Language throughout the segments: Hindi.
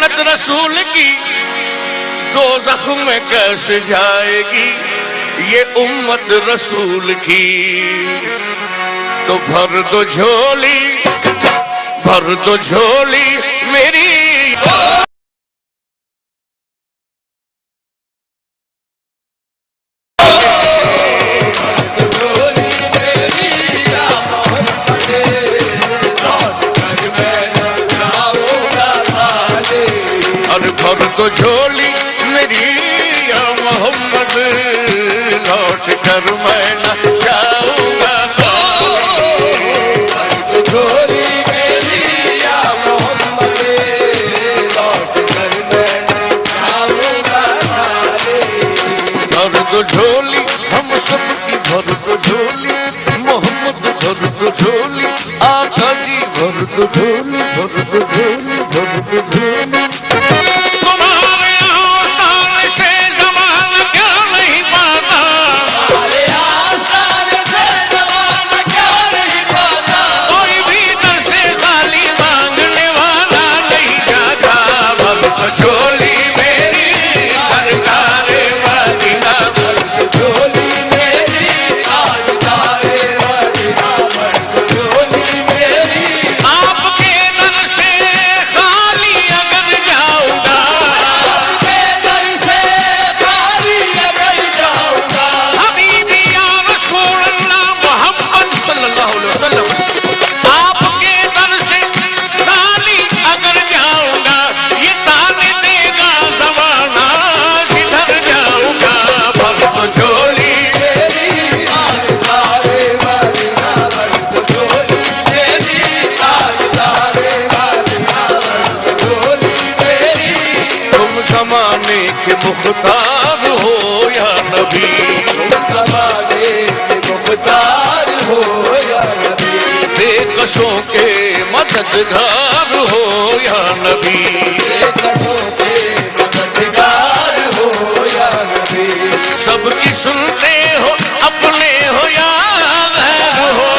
जन्नत रसूल की दोज़ख में कैसे जाएगी ये उम्मत रसूल की। तो भर दो झोली मेरी। भर दो झोली मेरी या मोहम्मद, लौट कर मैं न जाऊंगा। भर दो झोली मेरी या मोहम्मद, लौट कर मैं न जाऊंगा। भर दो झोली हम सबकी, भर दो झोली मोहम्मद, भर दो झोली आका जी, भर दो झोली, भर दो झोली, भर दो झोली। तुम्हारे आस्थान से ज़माना क्या नहीं पाता, तुम्हारे आस्थान से ज़माना क्या नहीं पाता। कोई भी दर से खाली मांगने वाला नहीं जाता। भर दो झोली मेरी सरकारे मदीना, भर दो झोली मेरी ताजदारे मदीना, भर दो झोली मेरी। आपके दर से खाली अगर जाऊंगा, आपके दर से खाली अगर जाऊंगा, हबीबी या रसूल अल्लाह मोहम्मद सल्लल्लाहु अलैहि वसल्लम, आपके दर से खाली अगर जाऊंगा, ये ताने देगा ज़माना जिधर जाऊंगा। भर दो झोली मेरी ताजदारे मदीना, भर दो झोली मेरी ताजदारे मदीना, भर दो झोली मेरी। तुम ज़माने के मुख्तार हो या नबी, तुम ज़माने के मुख्तार हो या नबी। बेकसों के मददगार हो या नबी, बेकसों के मददगार हो या नबी। सबकी सुनते हो अपने हो या गैर हो,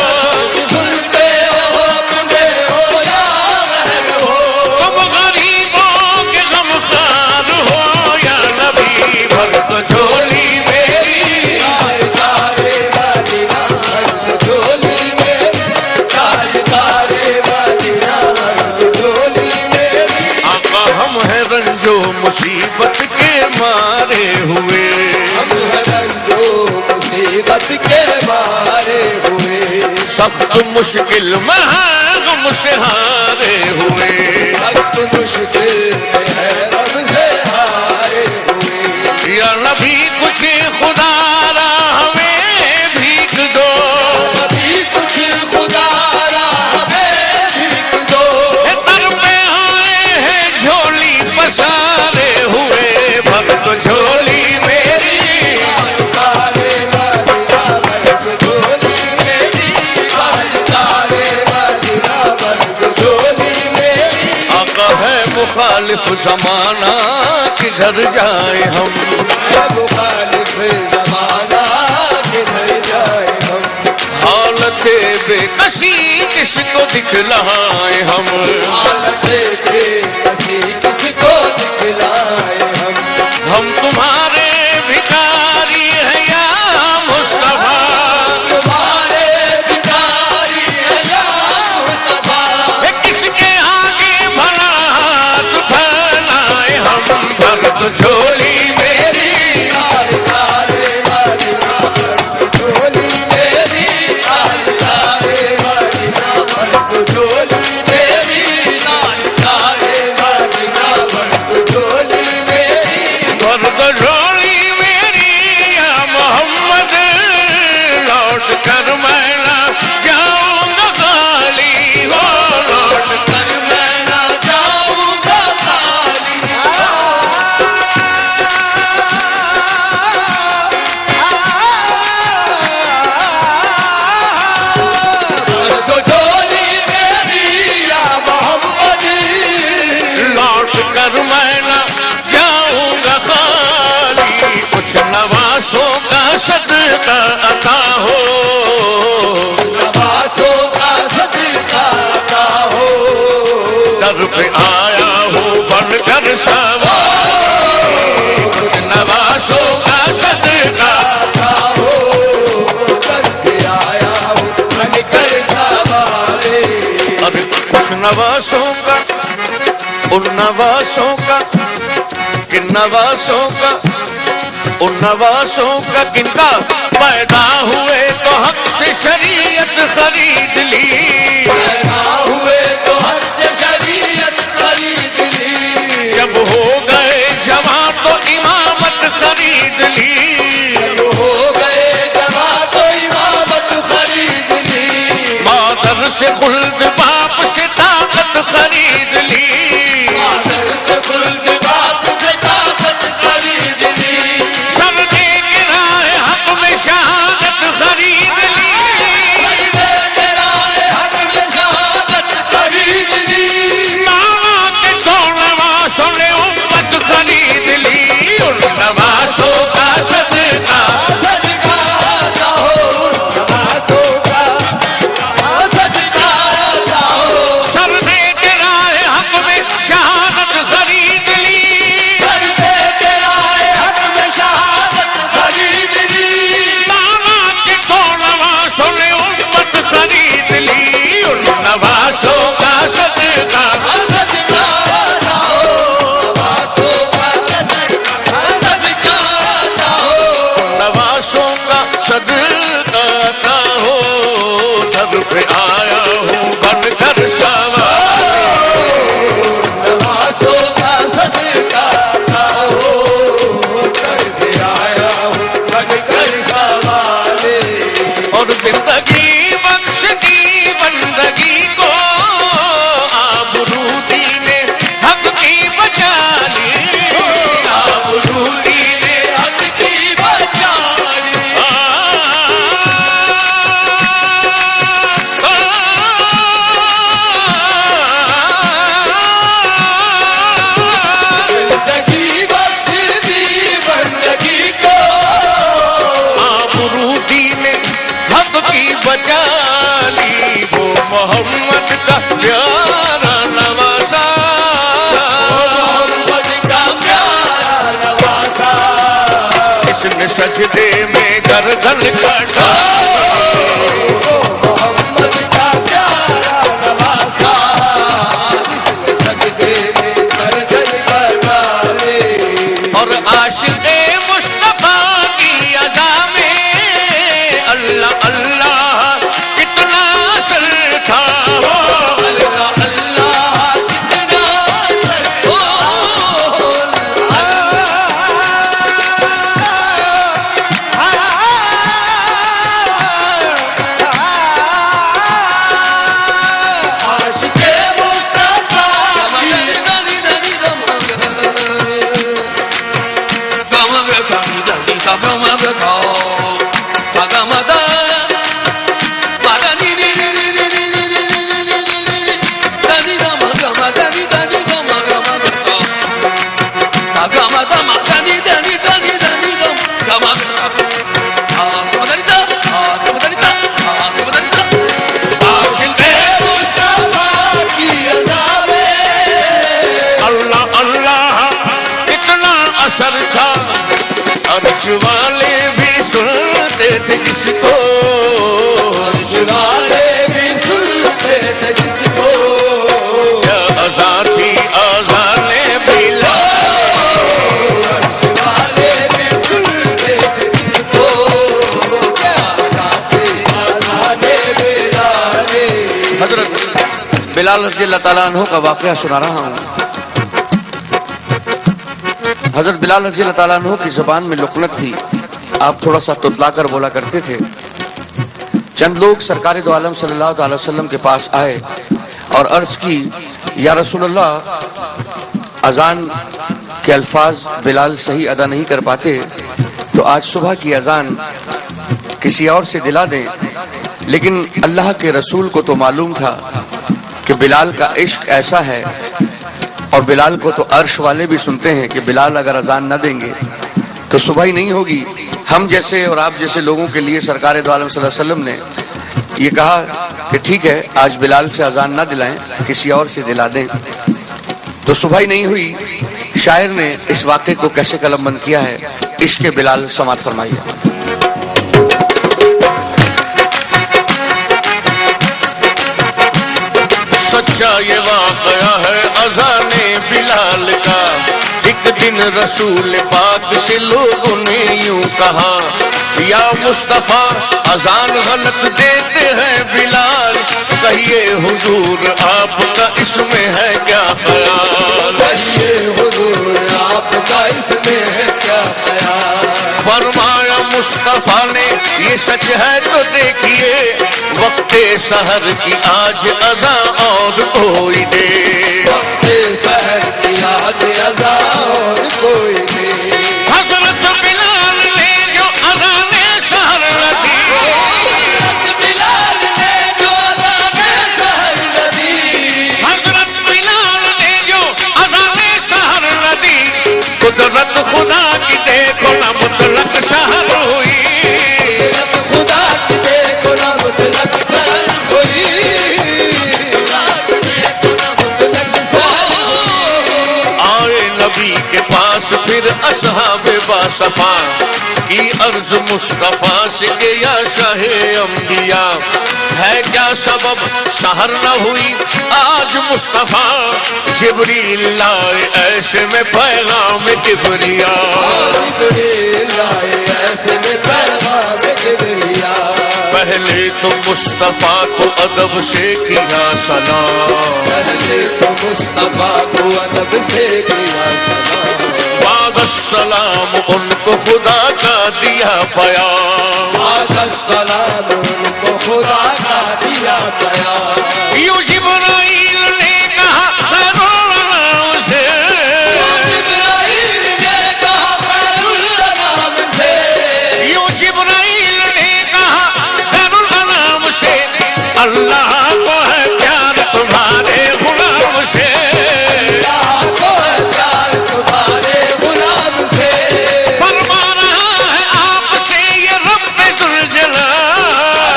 सुनते हो अपने हो या गैर हो। तुम गरीबों के गमखार हो या नबी। भर दो झोली मेरी ताजदारे मदीना, भर दो झोली मेरी ताजदारे मदीना, भर दो झोली मेरी। आका हम हैं रंजो मुसीबत के मारे हुए, हम हैं रंजो मुसीबत के मारे हुए। सख्त मुश्किल में हैं गम से हारे हुए, सख्त मुश्किल में है गम से हारे हुए। या नबी कुछ खुदारा हमें भीख दो, नबी कुछ खुदारा हमें भीख दो। दर पे आए हैं झोली पसारे हुए। भर दो झोली मेरी ताजदारे मदीना, भर दो झोली मेरी ताजदारे मदीना, भर दो झोली मेरी। आका है मुखालिफ ज़माना किधर जाए हम, है मुखालिफ ज़माना किधर जाए हम। हालत बेकसी किसको दिखलाए हम, हालत बेकसी किसको दिखलाए हम। हम तुम्हारे भिखारी हैं या मुस्तफा, तुम्हारे भिखारी हैं या मुस्तफा। किसके आगे भला हाथ फैलाए हम। भर दो झोली मेरी ताजदारे मदीना, भर दो झोली मेरी ताजदारे मदीना, भर दो झोली मेरी ताजदारे मदीना। उन नवासों का किन नवासों का उन नवासों का किनका पैदा हुए तो हक से शरीयत खरीद ली, पैदा हुए तो हक से शरीयत खरीद ली, जब हो गए जवां तो इमामत खरीद ली, जब हो गए जवां तो इमामत खरीद ली, मादर से खुल्द बाप से ताकत खरीद ली, मादर से खुल्द बाप से ताकत खरीद ली, सब दे गिराए हक में शहादत खरीद ली, मजबे गिराए हक में शहादत खरीद ली, मामा के दो नवासों ने उम्मत खरीद ली, उन नवासों का सदका सदका आता हो, नवासों का सदका आता हो, सब दे गिराए हक में शहादत खरीद ली, मजबे गिराए हक में शहादत खरीद ली, मामा के दो नवासों ने उम्मत खरीद ली, उन नवासों का सदका सदका आता हो, नवासों का सदका आता हो, नवासों का सदका आता हो, दर पे आया हूँ बनकर सवार, नवासों का सदका आता हो, करके आया हूँ बनकर सवाले, और जिंदगी बख्श दी बंदगी को आबरूदी ने हक की बचा ली, आबरूदी ने हक की बचाली, जिंदगी बख्श दी बंदगी को, आबरूदी ने हक की बचा ली, वो मोहम्मद का प्यारा नवासा, मोहम्मद का प्यारा नवासा, इसने सजदे में गर्दन कटा, मोहम्मद का प्यारा नवासा, इसने सजदे में गर्दन कटाले, और आशिक़े मुस्तफा की अदा में अल्लाह अल्लाह कितना असर था, अल्लाह अल्लाह कितना असर, ओ आशिक़े मुस्तफा आशिक़े मुस्तफा की अदा में अल्लाह अल्लाह कितना असर था, अर्श वाले भी सुनते थे जिसको, वाले भी सुनते थे जिसको, क्या अज़ा थी अज़ाने बिलाल, वाले भी सुनते थे जिसको, क्या गाते आज़ाने बिलाले, हजरत बिलाल रज़ी अल्लाह ताला अन्हु का वाक़या सुना रहा हूँ। हजरत बिलाल रज़ी अल्लाह ताला अन्हु की ज़बान में लुकनत थी, आप थोड़ा सा तुतला कर बोला करते थे। चंद लोग सरकार दो आलम सल्लल्लाहु अलैहि वसल्लम के पास आए और अर्ज की, या रसूलल्लाह, अजान के अल्फाज बिलाल सही अदा नहीं कर पाते, तो आज सुबह की अजान किसी और से दिला दें। लेकिन अल्लाह के रसूल को तो मालूम था कि बिलाल का इश्क ऐसा है, और बिलाल को तो अर्श वाले भी सुनते हैं कि बिलाल अगर अजान न देंगे तो सुबह ही नहीं होगी। हम जैसे और आप जैसे लोगों के लिए सरकार दो आलम सल्लल्लाहु अलैहि वसल्लम ने ये कहा कि ठीक है, आज बिलाल से अजान न दिलाएं, किसी और से दिला दें, तो सुबह ही नहीं हुई। शायर ने इस वाक़े को कैसे कलमबंद किया है, इश्क़ बिलाल समात फरमाइए। सच्चा ये वाक़या है अज़ाने बिलाल का। एक दिन रसूल पाक से लोगों ने यूं कहा, या मुस्तफा अजान गलत देते हैं बिलाल, कहिए हुजूर आपका इसमें है क्या ख्याल। कहिए हुजूर आपका इसमें है क्या ख्याल। फरमाया मुस्तफा ने ये सच है तो देखिए, वक्ते सहर की आज अज़ा और कोई दे। वक्ते सहर की आज अज़ा और कोई दे। हज़रत बिलाल ने जो अज़ाने सहर दी, हज़रत बिलाल ने जो अज़ाने सहर दी, हज़रत बिलाल ने जो अज़ाने सहर दी, कुदरत खुदा की देखो ना मुतलक सहर हुई। कुदरत खुदा की देखो ना मुतलक सहर हुई। आए नबी के पास फिर असहाबे बासफा की अर्ज मुस्तफा से के या शाहे अंबिया, है क्या सबब सहर न हुई आज मुस्तफा। जिब्रील लाए ऐसे में पैगाम किबरिया, जिब्रील लाए ऐसे में पैगाम किबरिया। पहले तो मुस्तफा को अदब से किया सलाम, पहले तो मुस्तफा को अदब से किया सलाम। बाद सलाम उनको खुदा का दिया बयान। बाद सलाम उनको खुदा का दिया बयान। यूं जिब्राइल ने कहा खैरुल अनाम से, जिब्राइल ने कहा खैरुल अनाम से, यूं जिब्राइल ने कहा खैरुल अनाम से, अल्लाह को है प्यार तुम्हारे गुलाम से। अल्लाह को है प्यार तुम्हारे गुलाम से। फरमा रहा है आपसे ये रब्बे जुल जलाल,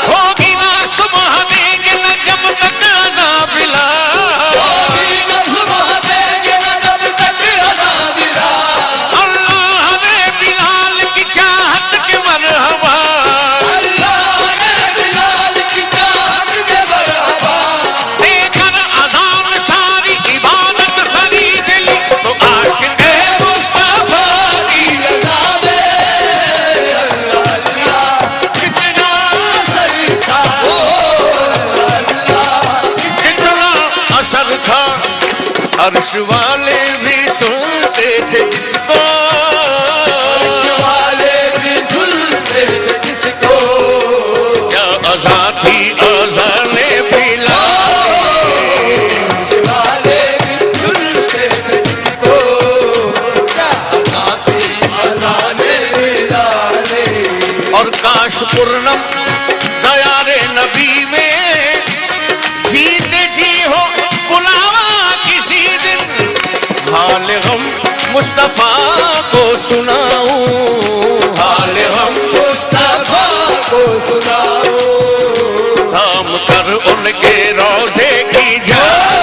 होगी ना सुबह देंगे न जब तक अज़ान बिलाल। अल्लाह ने बिलाल की चाहत के मरहबा, देकर अज़ान सारी इबादत खरीद ली, तो आशिक़े मुस्तफा की कितना असर था। अर्श वाले भी सुनते थे जिसको, क्या अज़ा थी अज़ाने बिलाल। और काश पूर्णम दयारे नबी में जीते जी हो बुलावा किसी दिन, हाल गम मुस्तफा को सुनाऊं, हाल गम मुस्तफा को सुनाओ। थाम कर उनके रोजे की जाए,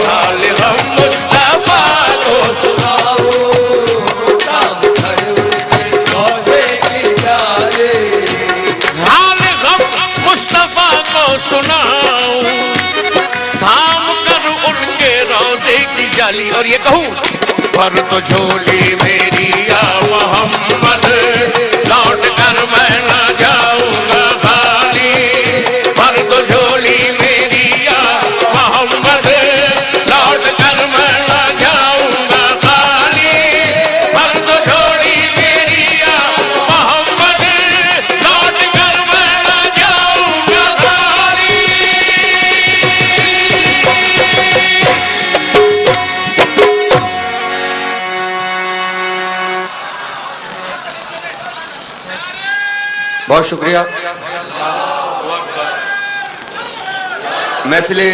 हाल गम मुस्तफा को सुनाओ। काम कर उनके रोज़े की जाए। हाल गम मुस्तफा को सुनाऊं, थाम कर उनके रोजे की जाली। और ये कहूँ पर तो झोली मेरी या मोहम्मद, लौट कर मैं ना जाऊंगा खाली। पर तो झोली मेरी या मोहम्मद, लौट कर मैं ना जाऊंगा खाली। पर तो झोली मेरी या मोहम्मद, लौट कर मैं ना जाऊंगा खाली। बहुत शुक्रिया। महफिले